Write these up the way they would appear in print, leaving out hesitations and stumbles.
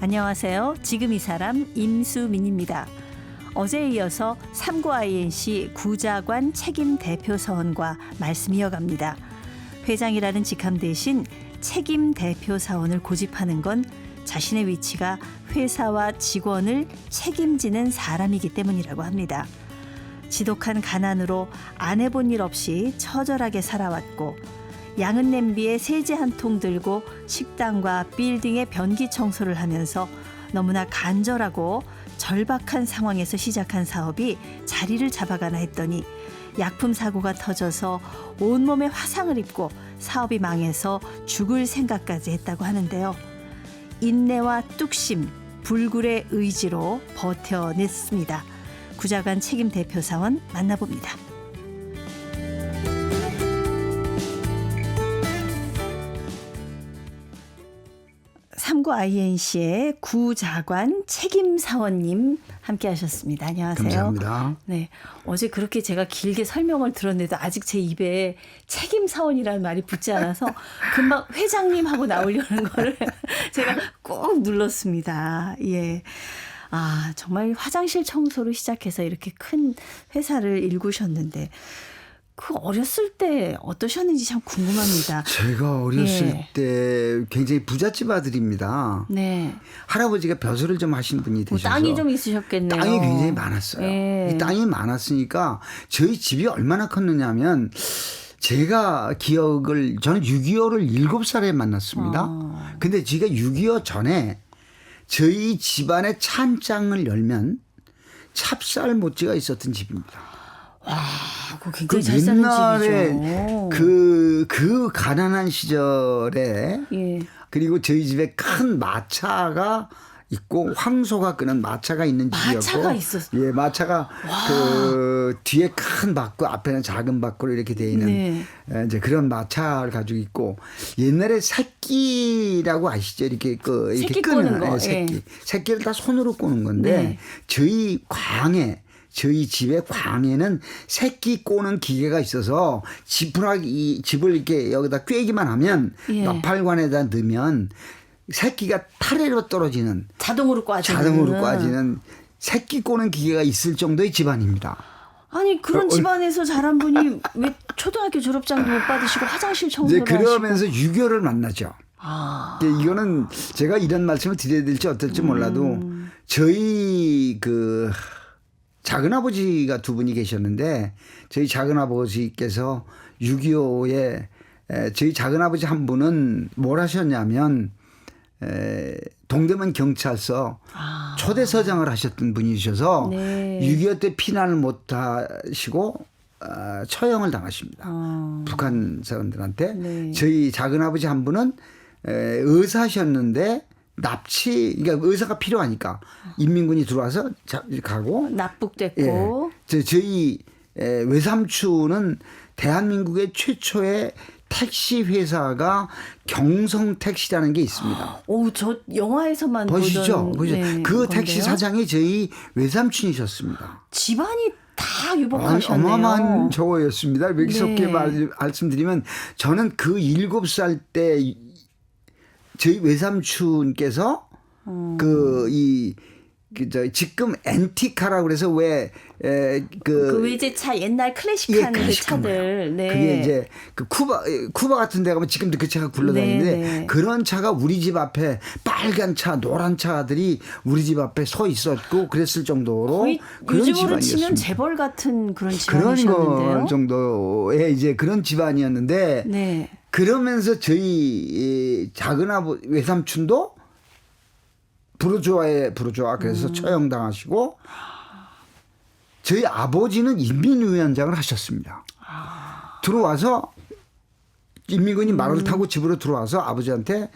안녕하세요. 지금 이 사람 임수민입니다. 어제에 이어서 삼구-INC 구자관 책임 대표 사원과 말씀 이어갑니다. 회장이라는 직함 대신 책임 대표 사원을 고집하는 건 자신의 위치가 회사와 직원을 책임지는 사람이기 때문이라고 합니다. 지독한 가난으로 안 해본 일 없이 처절하게 살아왔고 양은 냄비에 세제 한 통 들고 식당과 빌딩의 변기 청소를 하면서 너무나 간절하고 절박한 상황에서 시작한 사업이 자리를 잡아가나 했더니 약품 사고가 터져서 온몸에 화상을 입고 사업이 망해서 죽을 생각까지 했다고 하는데요. 인내와 뚝심, 불굴의 의지로 버텨냈습니다. 구자관 책임 대표 사원 만나봅니다. 삼구-INC의 구자관 책임 사원님 함께 하셨습니다. 안녕하세요. 감사합니다. 네, 어제 그렇게 제가 길게 설명을 들었는데도 아직 제 입에 책임 사원이라는 말이 붙지 않아서 금방 회장님 하고 나오려는 거를 제가 꼭 눌렀습니다. 예. 아, 정말 화장실 청소로 시작해서 이렇게 큰 회사를 일구셨는데 그 어렸을 때 어떠셨는지 참 궁금합니다. 제가 어렸을 때 굉장히 부잣집 아들입니다. 네. 할아버지가 벼슬을 좀 하신 분이 되셔서 땅이 좀 있으셨겠네요. 땅이 굉장히 많았어요. 네. 이 땅이 많았으니까 저희 집이 얼마나 컸느냐면 제가 기억을 저는 6.25를 7살에 만났습니다. 근데 제가 6.25 전에 저희 집안의 찬장을 열면 찹쌀 모찌가 있었던 집입니다. 와, 그거 굉장히 잘 사는 집이죠. 그 가난한 시절에 예. 그리고 저희 집에 큰 마차가 있고 황소가 끄는 마차가 있는 집이었고 마차가 있었어요. 예, 마차가 그 뒤에 큰 바퀴 앞에는 작은 바퀴로 이렇게 돼 있는 네. 이제 그런 마차를 가지고 있고 옛날에 새끼라고 아시죠? 이렇게 이렇게 새끼 꼬는 거. 새끼. 예. 새끼를 다 손으로 꼬는 건데 네. 저희 집의 광에는 새끼 꼬는 기계가 있어서 집을 이렇게 여기다 꿰기만 하면 예. 나팔관에다 넣으면 새끼가 타래로 떨어지는 자동으로 꽈지는. 새끼 꼬는 기계가 있을 정도의 집안입니다. 아니 그런 집안에서 자란 분이 왜 초등학교 졸업장도 못 받으시고 화장실 청소를 이제 그러면서 하시고. 유교를 만나죠. 아. 이거는 제가 이런 말씀을 드려야 될지 어떨지 몰라도 저희 작은아버지가 두 분이 계셨는데 저희 작은아버지께서 6.25에 저희 작은아버지 한 분은 뭘 하셨냐면 동대문 경찰서 초대서장을 하셨던 분이셔서 네. 6.25 때 피난을 못 하시고 처형을 당하십니다. 북한 사람들한테. 네. 저희 작은아버지 한 분은 의사셨는데 그러니까 의사가 필요하니까 인민군이 들어와서 가고 납북됐고. 예. 저희 외삼촌은 대한민국의 최초의 택시 회사가 경성택시라는 게 있습니다. 오, 저 영화에서만 보시죠. 보던 네, 그 택시 건데요. 사장이 저희 외삼촌이셨습니다. 집안이 다 유복하셨네요. 어마어마한 저거였습니다. 여기서께 네. 말씀드리면 저는 그 7살 때 저희 외삼촌께서 지금 앤티카라고 그래서 그 외제차 옛날 클래식한 그 차들. 네. 그게 이제 그 쿠바 같은 데 가면 지금도 그 차가 굴러다니는데 네. 그런 차가 우리 집 앞에 빨간 차, 노란 차들이 우리 집 앞에 서 있었고 그랬을 정도로 거의 그런 요즘으로 치면 집안이었습니다. 재벌 같은 그런 그런 집안이셨는데요. 거 정도의 이제 그런 집안이었는데 네. 그러면서 저희 작은아버지 외삼촌도 부르주아 그래서 처형당하시고 저희 아버지는 인민위원장을 하셨습니다. 들어와서 인민군이 말을 타고 집으로 들어와서 아버지한테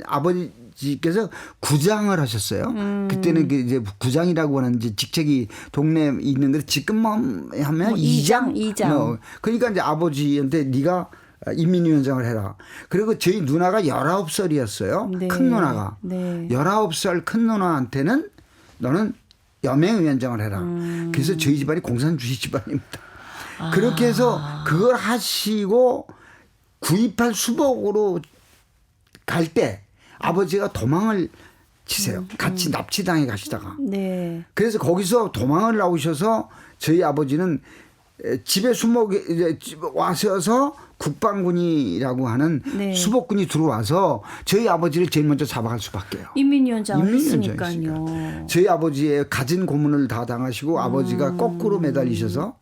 아버지께서 구장을 하셨어요. 그때는 이제 구장이라고 하는 이제 직책이 동네에 있는데 지금 하면 이장. 그러니까 이제 아버지한테 네가 인민위원장을 해라. 그리고 저희 누나가 19살이었어요. 네. 큰 누나가. 네. 19살 큰 누나한테는 너는 여맹위원장을 해라. 그래서 저희 집안이 공산주의 집안입니다. 그렇게 해서 그걸 하시고 9.28 수복으로 갈 때 아버지가 도망을 치세요. 같이 납치당해 가시다가. 네. 그래서 거기서 도망을 나오셔서 저희 아버지는 집에 이제 와셔서 국방군이라고 하는 네. 수복군이 들어와서 저희 아버지를 제일 먼저 잡아갈 수밖에요. 인민위원장을 인민위원장이시니까. 했으니까요. 저희 아버지의 갖은 고문을 다 당하시고 아버지가 거꾸로 매달리셔서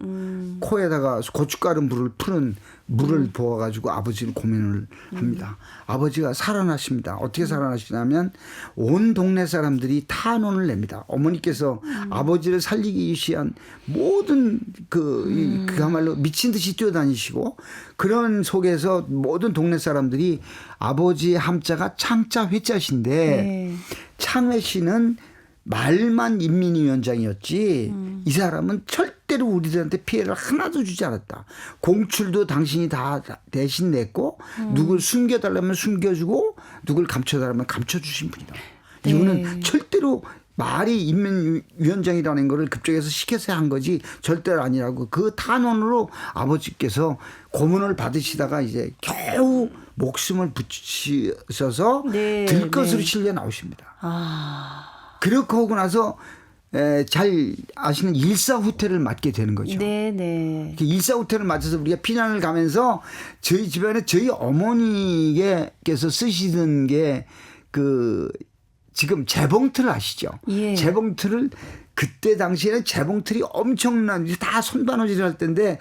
코에다가 고춧가루 물을 푸는 물을 부어가지고 아버지를 고문을 합니다. 아버지가 살아나십니다. 어떻게 살아나시냐면 온 동네 사람들이 탄원을 냅니다. 어머니께서 아버지를 살리기 위한 모든 그야말로 미친 듯이 뛰어다니시고 그런 속에서 모든 동네 사람들이 아버지의 함자가 창자 회자신데 네. 창회 씨는 말만 인민위원장이었지 이 사람은 절대로 우리들한테 피해를 하나도 주지 않았다. 공출도 당신이 다 대신 냈고 누굴 숨겨달라면 숨겨주고 누굴 감춰달라면 감춰주신 분이다. 네. 이분은 절대로 말이 인민위원장이라는 거를 그쪽에서 시켜서 한 거지 절대로 아니라고 그 탄원으로 아버지께서 고문을 받으시다가 이제 겨우 목숨을 붙이셔서 네, 들것으로 네. 실려 나오십니다. 아. 그렇게 하고 나서 잘 아시는 일사후퇴를 맞게 되는 거죠. 네네. 일사후퇴를 맞춰서 우리가 피난을 가면서 저희 집안에 저희 어머니께서 쓰시던 게 지금 재봉틀 아시죠? 예. 재봉틀을 그때 당시에는 재봉틀이 엄청난 다 손바느질을 할 때인데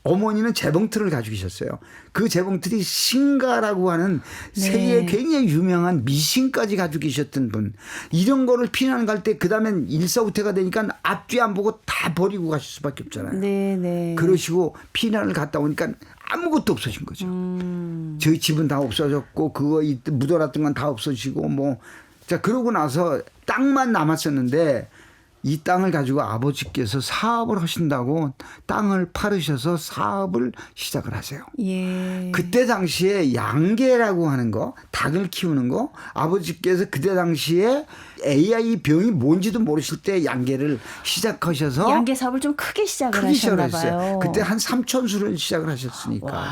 어머니는 재봉틀을 가지고 계셨어요. 그 재봉틀이 신가라고 하는 네. 세계에 굉장히 유명한 미신까지 가지고 계셨던 분. 이런 거를 피난 갈 때 그다음엔 일사후퇴가 되니까 앞뒤 안 보고 다 버리고 가실 수밖에 없잖아요. 네네. 그러시고 피난을 갔다 오니까 아무것도 없어진 거죠. 저희 집은 다 없어졌고 그거 묻어놨던 건 다 없어지고 뭐. 자 그러고 나서 땅만 남았었는데 이 땅을 가지고 아버지께서 사업을 하신다고 땅을 팔으셔서 사업을 시작을 하세요. 예. 그때 당시에 양계라고 하는 거, 닭을 키우는 거, 아버지께서 그때 당시에 AI 병이 뭔지도 모르실 때 양계를 시작하셔서 양계 사업을 좀 크게 시작을 크게 시작을 하셨나 했어요. 봐요. 그때 한 3,000수를 시작을 하셨으니까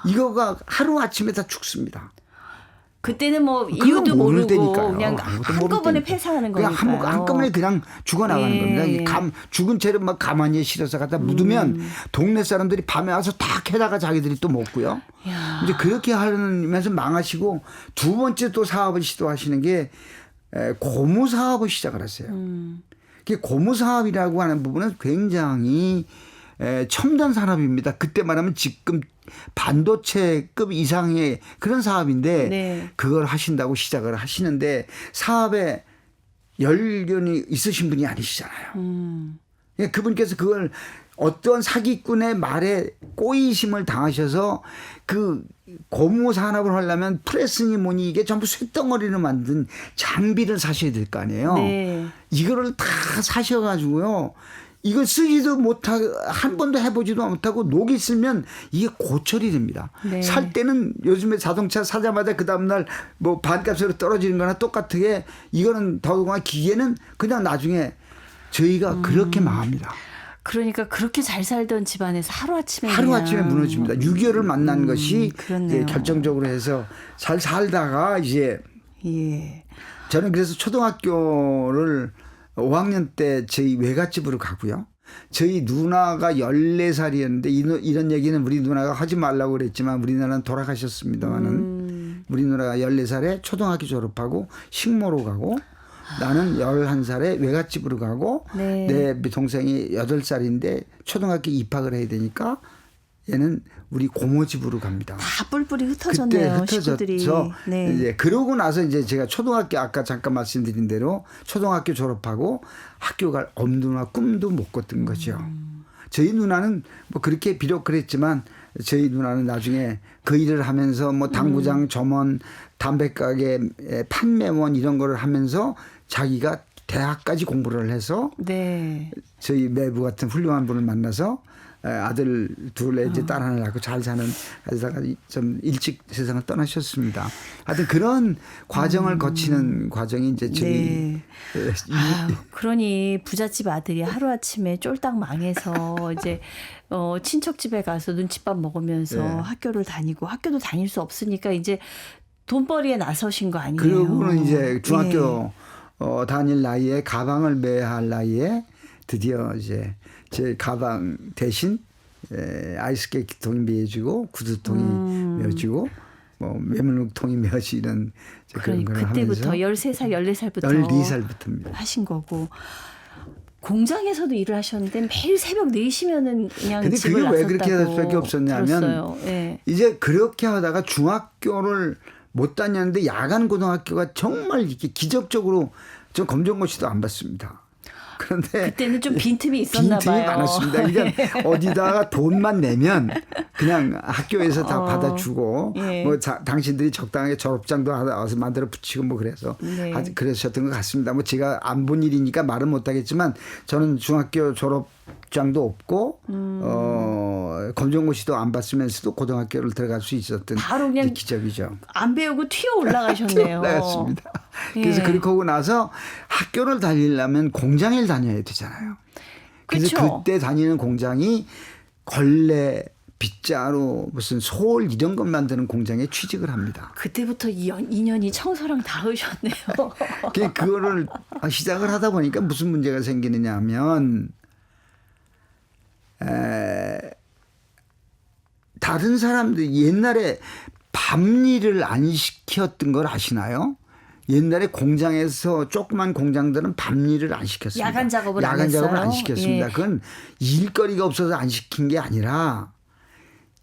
이거가 하루 아침에 다 죽습니다. 그때는 뭐 그건 이유도 모를 모르고 때니까요. 그냥 아무것도 모를 한꺼번에 때니까. 폐사하는 그냥 거니까요. 한꺼번에 그냥 죽어나가는 예, 겁니다. 예. 죽은 채를 막 가만히 실어서 갖다 묻으면 동네 사람들이 밤에 와서 다 캐다가 자기들이 또 먹고요. 야. 이제 그렇게 하면서 망하시고 두 번째 또 사업을 시도하시는 게 고무 사업을 시작을 했어요. 그 고무 사업이라고 하는 부분은 굉장히 첨단 산업입니다. 그때 말하면 지금 반도체급 이상의 그런 사업인데 네. 그걸 하신다고 시작을 하시는데 사업에 열견이 있으신 분이 아니시잖아요. 그러니까 그분께서 그걸 어떤 사기꾼의 말에 꼬이심을 당하셔서 그 고무 산업을 하려면 프레스니 뭐니 이게 전부 쇳덩어리로 만든 장비를 사셔야 될 거 아니에요. 네. 이거를 다 사셔가지고요. 이걸 쓰지도 못하고 한 번도 해보지도 못하고 녹이 쓰면 이게 고철이 됩니다. 네. 살 때는 요즘에 자동차 사자마자 그 다음날 뭐 반값으로 떨어지는 거나 똑같게 이거는 더구나 기계는 그냥 나중에 저희가 그렇게 망합니다. 그러니까 그렇게 잘 살던 집안에서 하루아침에 무너집니다. 6.25를 만난 것이 그렇네요. 이제 결정적으로 해서 잘 살다가 이제 예. 저는 그래서 초등학교를 5학년 때 저희 외갓집으로 가고요. 저희 누나가 14살이었는데 이런 얘기는 우리 누나가 하지 말라고 그랬지만 우리 누나는 돌아가셨습니다만은 우리 누나가 14살에 초등학교 졸업하고 식모로 가고 나는 11살에 외갓집으로 가고 네. 내 동생이 8살인데 초등학교 입학을 해야 되니까 얘는 우리 고모집으로 갑니다. 다 뿔뿔이 그때 흩어졌네요. 식구들이. 흩어져서 네. 이제 그러고 나서 이제 제가 초등학교 아까 잠깐 말씀드린 대로 초등학교 졸업하고 학교 갈 엄두나 꿈도 못 꿨던 거죠. 저희 누나는 뭐 그렇게 비록 그랬지만 저희 누나는 나중에 그 일을 하면서 뭐 당구장 점원 담배가게 판매원 이런 거를 하면서 자기가 대학까지 공부를 해서 네. 저희 매부 같은 훌륭한 분을 만나서 아들 둘에 이제 딸 하나 낳고 잘 사는 하다가 좀 일찍 세상을 떠나셨습니다. 하여튼 그런 과정을 거치는 과정이 이제 저희 네. 아유, 그러니 부잣집 아들이 하루아침에 쫄딱 망해서 이제 친척 집에 가서 눈칫밥 먹으면서 네. 학교를 다니고 학교도 다닐 수 없으니까 이제 돈벌이에 나서신 거 아니에요. 그러고는 이제 중학교 예. 다닐 나이에 가방을 매야 할 나이에 드디어 이제 제 가방 대신 아이스케이크통이 매어지고 구두통이 매어지고 뭐 메모록통이 매어지는 그런 걸 그때부터 하면서 13살, 14살부터 14살부터입니다. 하신 거고 공장에서도 일을 하셨는데 매일 새벽 4시면은 그냥 근데 집을 그게 왜 나섰다고 그렇게 할 수밖에 없었냐면 들었어요. 예. 이제 그렇게 하다가 중학교를 못 다녔는데 야간 고등학교가 정말 이렇게 기적적으로 저 검정고시도 안 받습니다. 그런데 그때는 좀 빈틈이 있었나 빈틈이 봐요. 많았습니다. 그러니까 어디다가 돈만 내면 그냥 학교에서 다 받아주고 예. 뭐 당신들이 적당하게 졸업장도 와서 만들어 붙이고 뭐 그래서 그러셨던 것 같습니다. 뭐 제가 안 본 일이니까 말은 못하겠지만 저는 중학교 졸업장도 없고 검정고시도 안 받으면서도 고등학교를 들어갈 수 있었던 바로 그냥 기적이죠. 안 배우고 튀어 올라가셨네요. 올라갔습니다. 그래서 예. 그렇게 하고 나서 학교를 다니려면 공장을 다녀야 되잖아요. 그래서 그쵸? 그때 다니는 공장이 걸레, 빗자루, 무슨 소울 이런 것 만드는 공장에 취직을 합니다. 그때부터 인연이 청소랑 닿으셨네요. 그거를 시작을 하다 보니까 무슨 문제가 생기느냐 하면 다른 사람들 옛날에 밤일을 안 시켰던 걸 아시나요? 옛날에 공장에서 조그만 공장들은 밤일을 안 시켰습니다. 야간 작업을 안 야간 작업을 했어요? 안 시켰습니다. 예. 그건 일거리가 없어서 안 시킨 게 아니라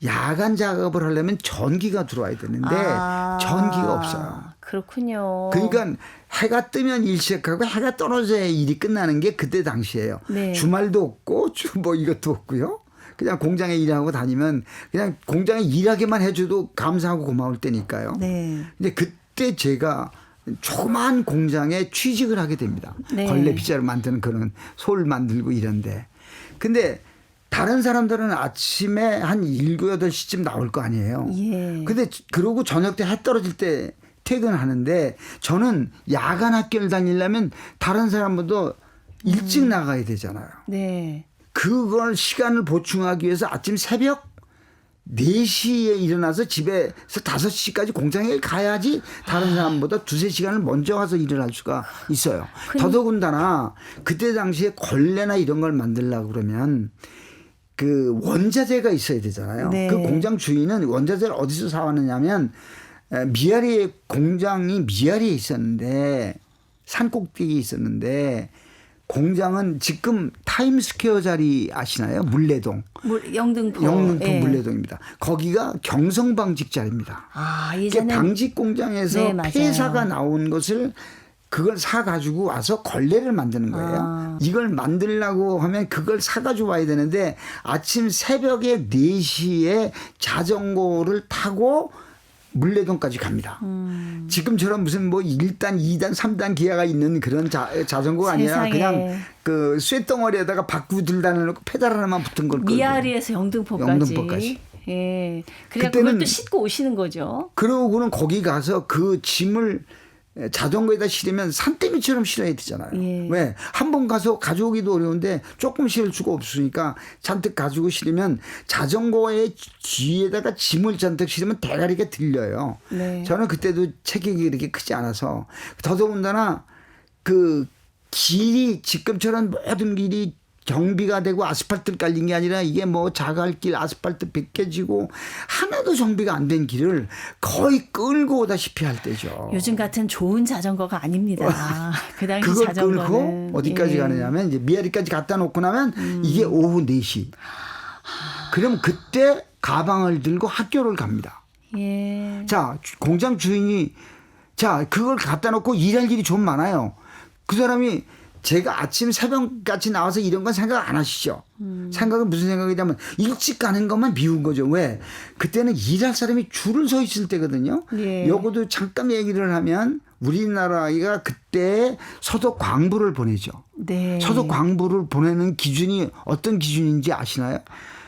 야간 작업을 하려면 전기가 들어와야 되는데 전기가 없어요. 그렇군요. 그러니까 해가 뜨면 일 시작하고 해가 떨어져야 일이 끝나는 게 그때 당시예요. 네. 주말도 없고 뭐 이것도 없고요. 그냥 공장에 일하고 다니면 그냥 공장에 일하게만 해줘도 감사하고 고마울 때니까요. 네. 근데 그때 제가 조그만 공장에 취직을 하게 됩니다. 네. 걸레 빗자루 만드는 그런 솔 만들고 이런데. 근데 다른 사람들은 아침에 한 7, 8시쯤 나올 거 아니에요. 예. 근데 그러고 저녁 때 해 떨어질 때 퇴근하는데 저는 야간 학교를 다니려면 다른 사람보다 일찍 나가야 되잖아요. 네. 그걸 시간을 보충하기 위해서 아침 새벽 4시에 일어나서 집에서 5시까지 공장에 가야지 다른 사람보다 2-3시간을 먼저 와서 일을 할 수가 있어요. 더더군다나 그때 당시에 걸레나 이런 걸 만들려고 그러면 그 원자재가 있어야 되잖아요. 네. 그 공장 주인은 원자재를 어디서 사왔느냐면 미아리에 공장이 미아리에 있었는데 산꼭대기에 있었는데 공장은 지금 타임스퀘어 자리 아시나요? 물레동. 영등포. 영등포 예. 물레동입니다. 거기가 경성방직 자리입니다. 예전에 방직 공장에서 네, 맞아요. 폐사가 나온 것을 그걸 사가지고 와서 걸레를 만드는 거예요. 이걸 만들려고 하면 그걸 사가지고 와야 되는데 아침 새벽에 4시에 자전거를 타고 물레동까지 갑니다. 지금처럼 무슨 뭐 1단, 2단, 3단 기아가 있는 그런 자전거가 아니라 세상에. 그냥 그 쇳덩어리에다가 바퀴 들다는 놓고 페달 하나만 붙은 걸 끌고. 미아리에서 영등포까지. 예. 그냥 그걸 또 싣고 오시는 거죠. 그러고는 거기 가서 그 짐을 자전거에다 실으면 산더미처럼 실어야 되잖아요. 예. 왜? 한 번 가서 가져오기도 어려운데 조금 실을 수가 없으니까 잔뜩 가지고 실으면 자전거의 뒤에다가 짐을 잔뜩 실으면 대가리가 들려요. 네. 저는 그때도 체격이 그렇게 크지 않아서 더더군다나 그 길이 지금처럼 모든 길이 정비가 되고 아스팔트 깔린 게 아니라 이게 뭐 자갈길 아스팔트 벗겨지고 하나도 정비가 안 된 길을 거의 끌고 오다시피 할 때죠. 요즘 같은 좋은 자전거가 아닙니다. 그 당시 그걸 자전거는. 끌고 어디까지 예. 가느냐면 이제 미아리까지 갖다 놓고 나면 이게 오후 4시. 그럼 그때 가방을 들고 학교를 갑니다. 예. 자, 공장 주인이 자, 그걸 갖다 놓고 일할 일이 좀 많아요. 그 사람이 제가 아침 새벽같이 나와서 이런 건 생각 안 하시죠. 생각은 무슨 생각이냐면 일찍 가는 것만 미운 거죠. 왜? 그때는 일할 사람이 줄을 서 있을 때거든요. 예. 요것도 잠깐 얘기를 하면 우리나라가 그때 서독 광부를 보내죠. 네. 서독 광부를 보내는 기준이 어떤 기준인지 아시나요?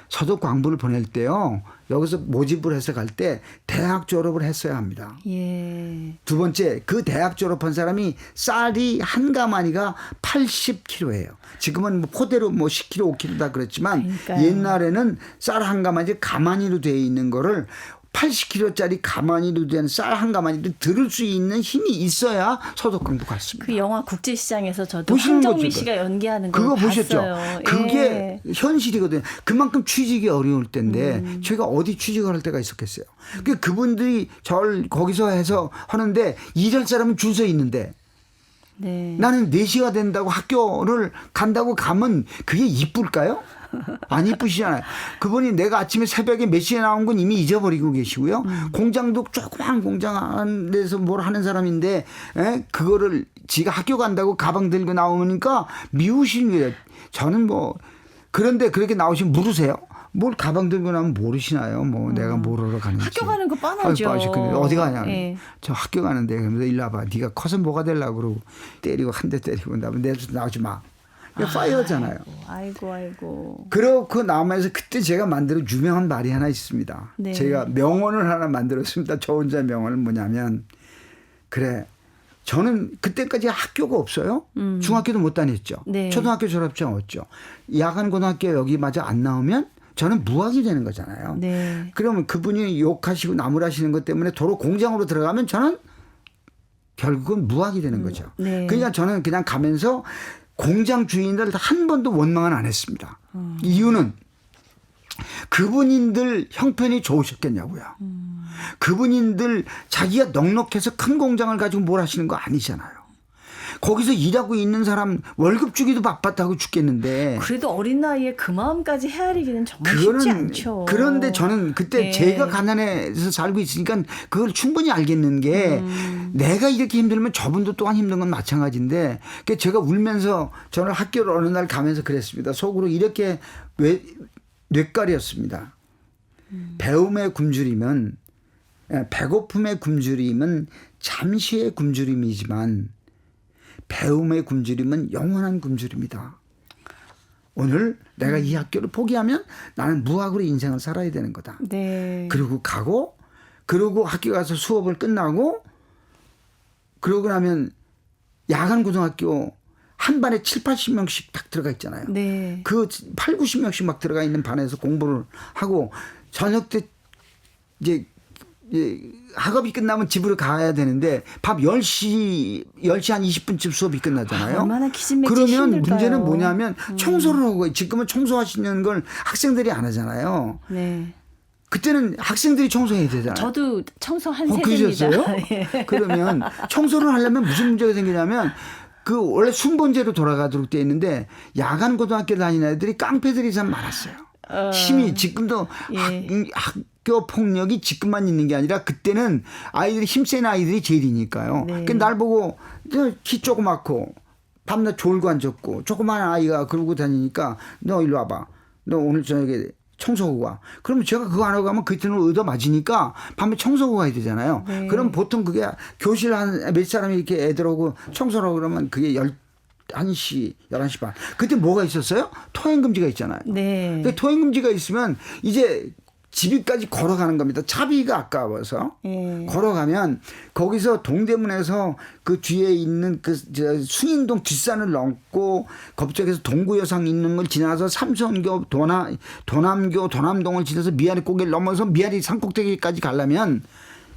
서독 광부를 보낼 때요. 여기서 모집을 해서 갈 때 대학 졸업을 했어야 합니다. 예. 두 번째, 그 대학 졸업한 사람이 쌀이 한 가마니가 80kg예요. 지금은 뭐 포대로 뭐 10kg, 5kg 다 그렇지만 그러니까요. 옛날에는 쌀 한 가마니 가마니로 되어 있는 거를 80kg짜리 가마니로 된 쌀 한 가마니를 들을 수 있는 힘이 있어야 소독강도 갔습니다. 그 영화 국제시장에서 저도 보시는 황정민 거죠. 씨가 연기하는 거 그거 봤어요. 보셨죠? 그게 현실이거든요. 그만큼 취직이 어려울 때인데 저희가 어디 취직을 할 때가 있었겠어요. 그분들이 절 거기서 해서 하는데 일할 사람은 줄 서 있는데 네. 나는 4시가 된다고 학교를 간다고 가면 그게 이쁠까요? 안 이쁘시잖아요. 그분이 내가 아침에 새벽에 몇 시에 나온 건 이미 잊어버리고 계시고요. 공장도 조그만 공장 안에서 뭘 하는 사람인데 그거를 지가 학교 간다고 가방 들고 나오니까 미우시는 거예요. 저는 뭐 그런데 그렇게 나오시면 물으세요. 뭘 가방 들고 나면 모르시나요? 뭐 내가 뭘 하러 가는지. 학교 가는 거 뻔하죠. 어디 가냐? 네. 저 학교 가는데 그러면서 일로 와봐. 네가 커서 뭐가 되려고 그러고 때리고 한 대 때리고 나오지 마. 이게 파이어잖아요. 아이고. 그렇고 남아서 그때 제가 만든 유명한 말이 하나 있습니다. 네. 제가 명언을 하나 만들었습니다. 저 혼자 명언은 뭐냐면 그래 저는 그때까지 학교가 없어요. 중학교도 못 다녔죠. 네. 초등학교 졸업장 없죠. 야간 고등학교 여기 마저 안 나오면 저는 무학이 되는 거잖아요. 네. 그러면 그분이 욕하시고 나무라시는 것 때문에 도로 공장으로 들어가면 저는 결국은 무학이 되는 거죠. 네. 그러니까 저는 그냥 가면서 공장 주인들 한 번도 원망은 안 했습니다. 이유는 그분인들 형편이 좋으셨겠냐고요. 그분인들 자기가 넉넉해서 큰 공장을 가지고 뭘 하시는 거 아니잖아요. 거기서 일하고 있는 사람 월급 주기도 바빴다고 죽겠는데. 그래도 어린 나이에 그 마음까지 헤아리기는 정말 쉽지 않죠. 그런데 저는 그때 네. 제가 가난해서 살고 있으니까 그걸 충분히 알겠는 게 내가 이렇게 힘들면 저분도 또한 힘든 건 마찬가지인데 그러니까 제가 울면서 저는 학교를 어느 날 가면서 그랬습니다. 속으로 이렇게 뇌깔이었습니다. 배움의 굶주림은 배고픔의 굶주림은 잠시의 굶주림이지만 배움의 굶주림은 영원한 굶주림이다. 오늘 내가 이 학교를 포기하면 나는 무학으로 인생을 살아야 되는 거다. 네. 그리고 가고 그러고 학교 가서 수업을 끝나고 그러고 나면 야간 고등학교 한 반에 7, 80명씩 딱 들어가 있잖아요. 네. 그 8, 90명씩 막 들어가 있는 반에서 공부를 하고 저녁 때 이제 학업이 끝나면 집으로 가야 되는데 밥 10시 한 20분쯤 수업이 끝나잖아요. 얼마나 기진맥진 그러면 힘들까요? 문제는 뭐냐면 청소를 하고 지금은 청소하시는 걸 학생들이 안 하잖아요. 네. 그때는 학생들이 청소해야 되잖아요. 저도 청소한 세대입니다. 그러셨어요? 예. 그러면 청소를 하려면 무슨 문제가 생기냐면 그 원래 순번제로 돌아가도록 돼 있는데 야간 고등학교 다니는 애들이 깡패들이 참 많았어요. 힘이 지금도 예. 학교 폭력이 지금만 있는 게 아니라 그때는 아이들이 힘센 아이들이 제일이니까요. 네. 그러니까 날 보고 키 조그맣고 밤낮 졸고 앉았고 조그만 아이가 그러고 다니니까 너 일로 와봐. 너 오늘 저녁에 청소하고 와. 그러면 제가 그거 안 하고 가면 그때는 얻어 맞으니까 밤에 청소하고 가야 되잖아요. 네. 그럼 보통 그게 교실 한 몇 사람이 이렇게 애들하고 청소를 하고 그러면 그게 1시, 11시 반. 그때 뭐가 있었어요? 통행금지가 있잖아요. 네. 그 통행금지가 있으면 이제 집이까지 걸어가는 겁니다. 차비가 아까워서. 예. 걸어가면 거기서 동대문에서 그 뒤에 있는 그 숭인동 뒷산을 넘고 겁적에서 동구여상 있는 걸 지나서 삼선교 도남교 도남동을 지나서 미아리 고개를 넘어서 미아리 산꼭대기까지 가려면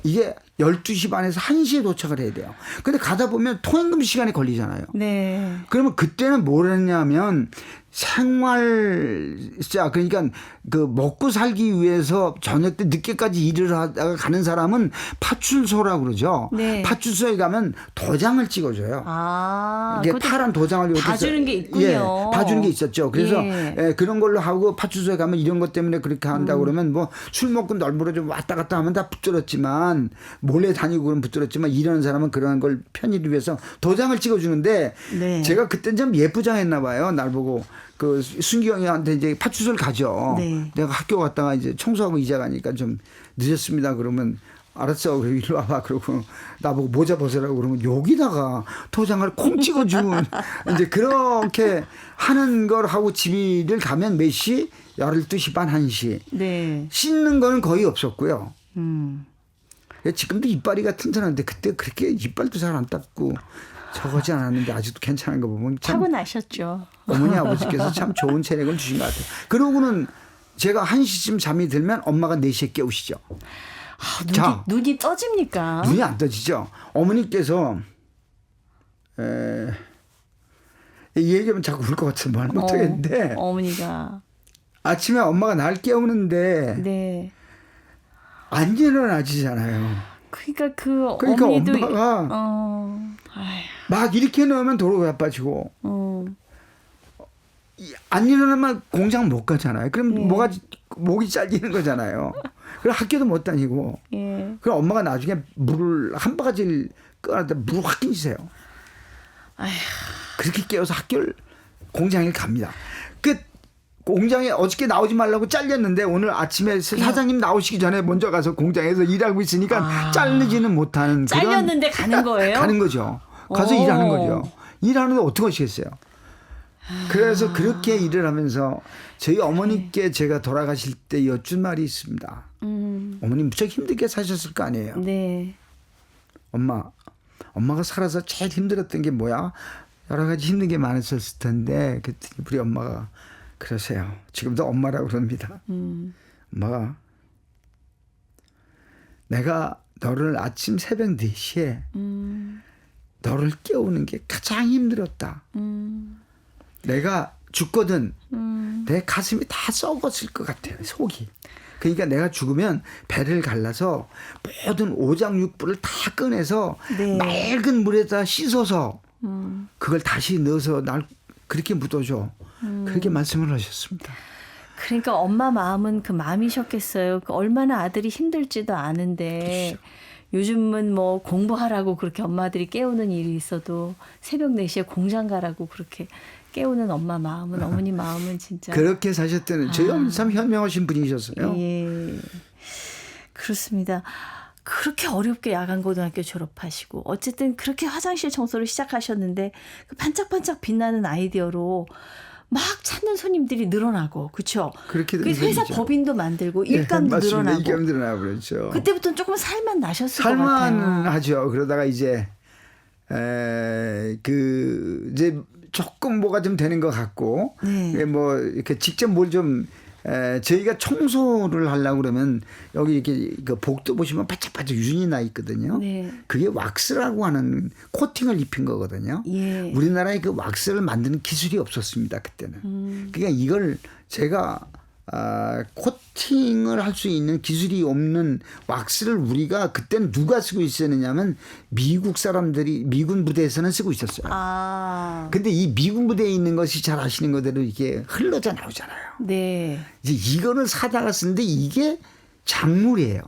이게 12시 반에서 1시에 도착을 해야 돼요. 근데 가다 보면 통행금지 시간이 걸리잖아요. 네. 그러면 그때는 뭘 했냐면 생활자 그러니까 그 먹고 살기 위해서 저녁 때 늦게까지 일을 하다가 가는 사람은 파출소라고 그러죠. 네. 파출소에 가면 도장을 찍어줘요. 아, 이게 그것도 파란 도장을 봐주는 게 있군요. 예, 봐주는 게 있었죠. 그래서 예. 그런 걸로 하고 파출소에 가면 이런 것 때문에 그렇게 한다고 그러면 뭐 술 먹고 널브러져 왔다 갔다 하면 다 붙들었지만 몰래 다니고 그러면 붙들었지만 이러는 사람은 그런 걸 편의를 위해서 도장을 찍어주는데 네. 제가 그때는 좀 예쁘장했나 봐요. 날 보고 그 순기 형한테 이제 파출소를 가죠. 네. 내가 학교 갔다가 이제 청소하고 이제 가니까 좀 늦었습니다. 그러면 알았어. 그리고 이리 와봐. 그러고 나보고 모자 벗으라고 그러면 여기다가 도장을 콩 찍어주는 이제 그렇게 하는 걸 하고 집을 가면 몇 시? 12시 반 1시. 네. 씻는 거는 거의 없었고요. 지금도 이빨이가 튼튼한데 그때 그렇게 이빨도 잘 안 닦고 저거지 않았는데 아직도 괜찮은 거 보면 참 타고나셨죠. 어머니 아버지께서 참 좋은 체력을 주신 것 같아요. 그러고는 제가 1시쯤 잠이 들면 엄마가 4시에 깨우시죠. 눈이 떠집니까? 눈이 안 떠지죠. 어머니께서 이 얘기하면 자꾸 울 것 같아서 말 못하겠는데 어머니가 아침에 엄마가 날 깨우는데 네. 안 일어나지잖아요. 그러니까 어머니도 엄마가 막 이렇게 넣으면 도로 바빠지고 안 일어나면 공장 못 가잖아요. 그럼 예. 목이 잘리는 거잖아요. 그럼 학교도 못 다니고. 예. 그럼 엄마가 나중에 물을 한 바가지를 끓여놨다 물을 확 끼세요. 아휴. 그렇게 깨워서 공장에 갑니다. 그 공장에 어저께 나오지 말라고 잘렸는데 오늘 아침에 사장님 나오시기 전에 먼저 가서 공장에서 일하고 있으니까 잘리지는 못하는 잘렸는데 가는 거예요? 가는 거죠. 가서 일하는 거죠. 일하는데 어떻게 하시겠어요? 그래서 그렇게 일을 하면서 저희 어머니께 제가 돌아가실 때 여쭌 말이 있습니다. 어머니 무척 힘들게 사셨을 거 아니에요. 네. 엄마가 살아서 제일 힘들었던 게 뭐야? 여러 가지 힘든 게 많았었을 텐데 그랬더니 우리 엄마가 그러세요. 지금도 엄마라고 그럽니다. 엄마가 내가 너를 아침 새벽 4시에 너를 깨우는 게 가장 힘들었다. 내가 죽거든 내 가슴이 다 썩었을 것 같아요. 속이. 그러니까 내가 죽으면 배를 갈라서 모든 오장육부를 다 꺼내서 네. 맑은 물에다 씻어서 그걸 다시 넣어서 날 그렇게 묻어줘. 그렇게 말씀을 하셨습니다. 그러니까 엄마 마음은 그 마음이셨겠어요. 얼마나 아들이 힘들지도 않은데 그렇죠. 요즘은 뭐 공부하라고 그렇게 엄마들이 깨우는 일이 있어도 새벽 4시에 공장 가라고 그렇게 깨우는 엄마 마음은 어머니 마음은 진짜 그렇게 사셨다는 저희 어머니 참 현명하신 분이셨어요. 예. 그렇습니다. 그렇게 어렵게 야간고등학교 졸업하시고 어쨌든 그렇게 화장실 청소를 시작하셨는데 그 반짝반짝 빛나는 아이디어로 막 찾는 손님들이 늘어나고 그렇죠. 그렇게 그 회사 법인도 만들고 일감도 네, 늘어나고. 일감 늘어나고 그렇죠. 그때부터는 조금 살만 나셨을 것 같아요. 살만하죠. 그러다가 이제 이제 조금 뭐가 좀 되는 것 같고 네. 뭐 이렇게 직접 뭘 좀 저희가 청소를 하려고 그러면 여기 이렇게 그 복도 보시면 바짝바짝 유진이 나 있거든요. 네. 그게 왁스라고 하는 코팅을 입힌 거거든요. 예. 우리나라에 그 왁스를 만드는 기술이 없었습니다. 그때는. 그러니까 이걸 제가 코팅을 할 수 있는 기술이 없는 왁스를 우리가 그때는 누가 쓰고 있었느냐면 미국 사람들이 미군 부대에서는 쓰고 있었어요. 근데 이 미군 부대에 있는 것이 잘 아시는 거대로 이게 흘러져 나오잖아요. 네. 이제 이거는 사다가 쓰는데 이게 작물이에요.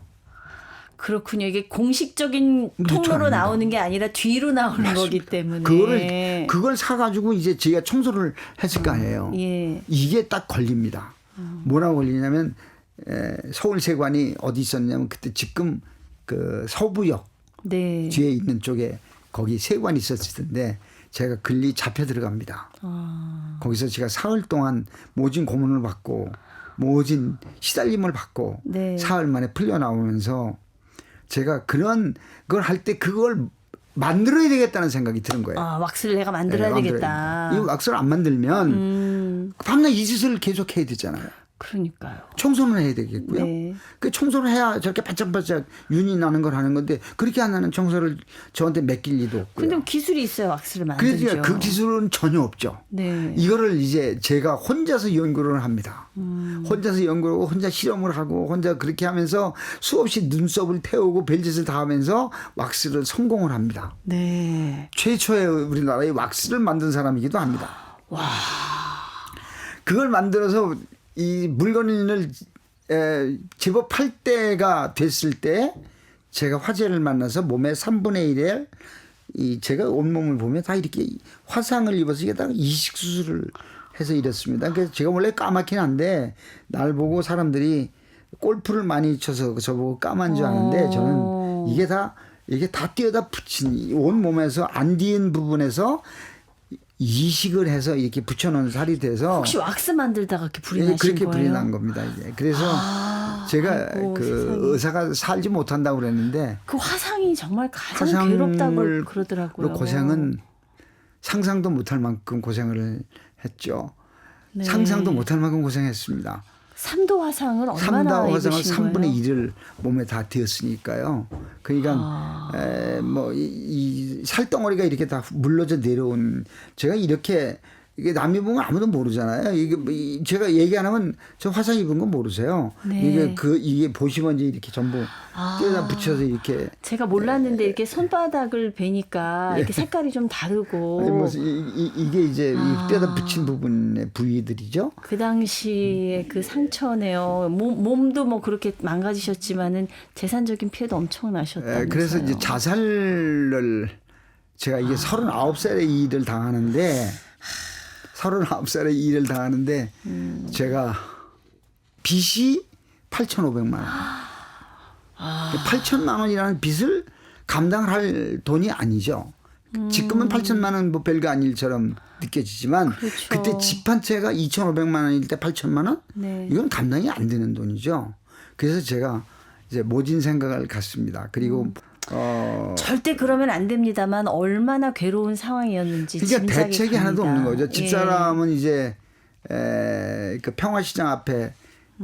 그렇군요. 이게 공식적인 통로로 아닙니다. 나오는 게 아니라 뒤로 나오는 맞습니다. 거기 때문에. 그걸 사가지고 이제 제가 청소를 했을 거 아니에요. 예. 이게 딱 걸립니다. 뭐라고 걸리냐면 서울세관이 어디 있었냐면 그때 지금 그 서부역 네. 뒤에 있는 쪽에 거기 세관이 있었을 텐데 제가 근리 잡혀 들어갑니다. 거기서 제가 사흘 동안 모진 고문을 받고 모진 시달림을 받고 네. 사흘 만에 풀려 나오면서 제가 그런 걸 할 때 그걸 만들어야 되겠다는 생각이 드는 거예요. 왁스를 내가 만들어야 되겠다. 이 왁스를 안 만들면 밤낮 이 짓을 계속 해야 되잖아요. 그러니까요. 청소는 해야 되겠고요. 네. 그 청소를 해야 저렇게 반짝반짝 윤이 나는 걸 하는 건데 그렇게 안 하는 청소를 저한테 맡길 리도 없고요. 근데 기술이 있어야 왁스를 만들죠. 그래서 그 기술은 전혀 없죠. 네. 이거를 이제 제가 혼자서 연구를 합니다. 혼자서 연구하고 혼자 실험을 하고 혼자 그렇게 하면서 수없이 눈썹을 태우고 별짓을 다 하면서 왁스를 성공을 합니다. 네. 최초의 우리나라의 왁스를 만든 사람이기도 합니다. 와. 그걸 만들어서 이 물건을 제법 팔 때가 됐을 때 제가 화재를 만나서 몸의 3분의 1에 제가 온몸을 보면 다 이렇게 화상을 입어서 이게 다 이식 수술을 해서 이랬습니다. 그래서 제가 원래 까맣긴 한데 날 보고 사람들이 골프를 많이 쳐서 저보고 까만 줄 아는데 저는 이게 다 띄어다 붙인 온 몸에서 안 띄은 부분에서 이식을 해서 이렇게 붙여놓은 살이 돼서 혹시 왁스 만들다가 이렇게 불이 나신 그렇게 거예요? 불이 난 겁니다. 이제 그래서 제가 아이고, 그 세상에. 의사가 살지 못한다고 그랬는데 그 화상이 정말 가장 화상을 괴롭다고 그러더라고요. 고생은 상상도 못할 만큼 고생을 했죠. 네. 상상도 못할 만큼 고생했습니다. 3도 화상을 얼마나 3도 화상을 입으신 3분의 거예요? 1을 몸에 다 되었으니까요. 그러니까 이 살덩어리가 이렇게 다 물러져 내려온 제가 이렇게 이게 남이 보면 아무도 모르잖아요. 이게 제가 얘기 안 하면 저 화상 입은 건 모르세요. 네. 이게 보시면 이제 이렇게 전부 떼다 붙여서 이렇게 제가 몰랐는데 이렇게 손바닥을 베니까 이렇게 색깔이 좀 다르고 아니, 뭐 이게 이제 이 떼다 붙인 부분의 부위들이죠. 그 당시에 그 상처네요. 몸도 뭐 그렇게 망가지셨지만은 재산적인 피해도 엄청 나셨다면서요. 그래서 이제 자살을 제가 이게 39살에 이 일을 당하는데 39살에 이 일을 당하는데 제가 빚이 8,500만 원. 8천만 원이라는 빚을 감당을 할 돈이 아니죠. 지금은 8천만 원 뭐 별거 아닌 일처럼 느껴지지만 그렇죠. 그때 집 한 채가 2,500만 원일 때 8천만 원? 네. 이건 감당이 안 되는 돈이죠. 그래서 제가 이제 모진 생각을 갖습니다. 그리고 절대 그러면 안 됩니다만 얼마나 괴로운 상황이었는지 그러니까 짐작이 대책이 하나도 갑니다. 없는 거죠. 집사람은 이제 그 평화시장 앞에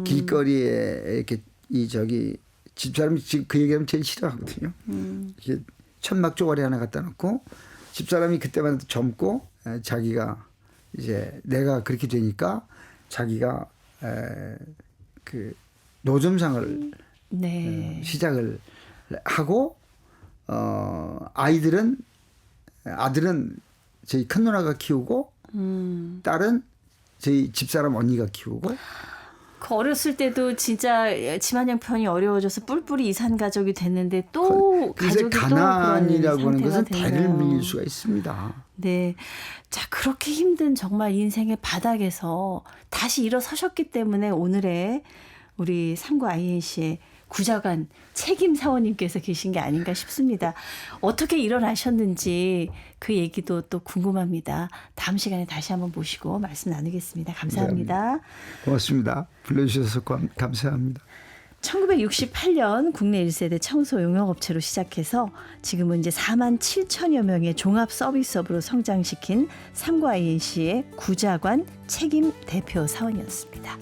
길거리에 이렇게 집사람이 지금 그 얘기하면 제일 싫어하거든요. 이게 천막 쪼가리 하나 갖다 놓고 집사람이 그때만 해도 젊고 자기가 이제 내가 그렇게 되니까 자기가 그 노점상을 네. 시작을 하고 아들은 저희 큰 누나가 키우고 딸은 저희 집사람 언니가 키우고 그 어렸을 때도 진짜 집안 형편이 어려워져서 뿔뿔이 이산 가족이 됐는데 또 그래서 가족이 가난이라고 또 하는 그런 것은 상태가 대를 되네요. 밀릴 수가 있습니다. 네. 자, 그렇게 힘든 정말 인생의 바닥에서 다시 일어서셨기 때문에 오늘의 우리 삼구 INC의 구자관 책임 사원님께서 계신 게 아닌가 싶습니다. 어떻게 일어나셨는지 그 얘기도 또 궁금합니다. 다음 시간에 다시 한번 모시고 말씀 나누겠습니다. 감사합니다. 고맙습니다. 불러주셔서 감사합니다. 1968년 국내 1세대 청소 용역업체로 시작해서 지금은 이제 4만 7천여 명의 종합 서비스업으로 성장시킨 삼구 INC의 구자관 책임 대표 사원이었습니다.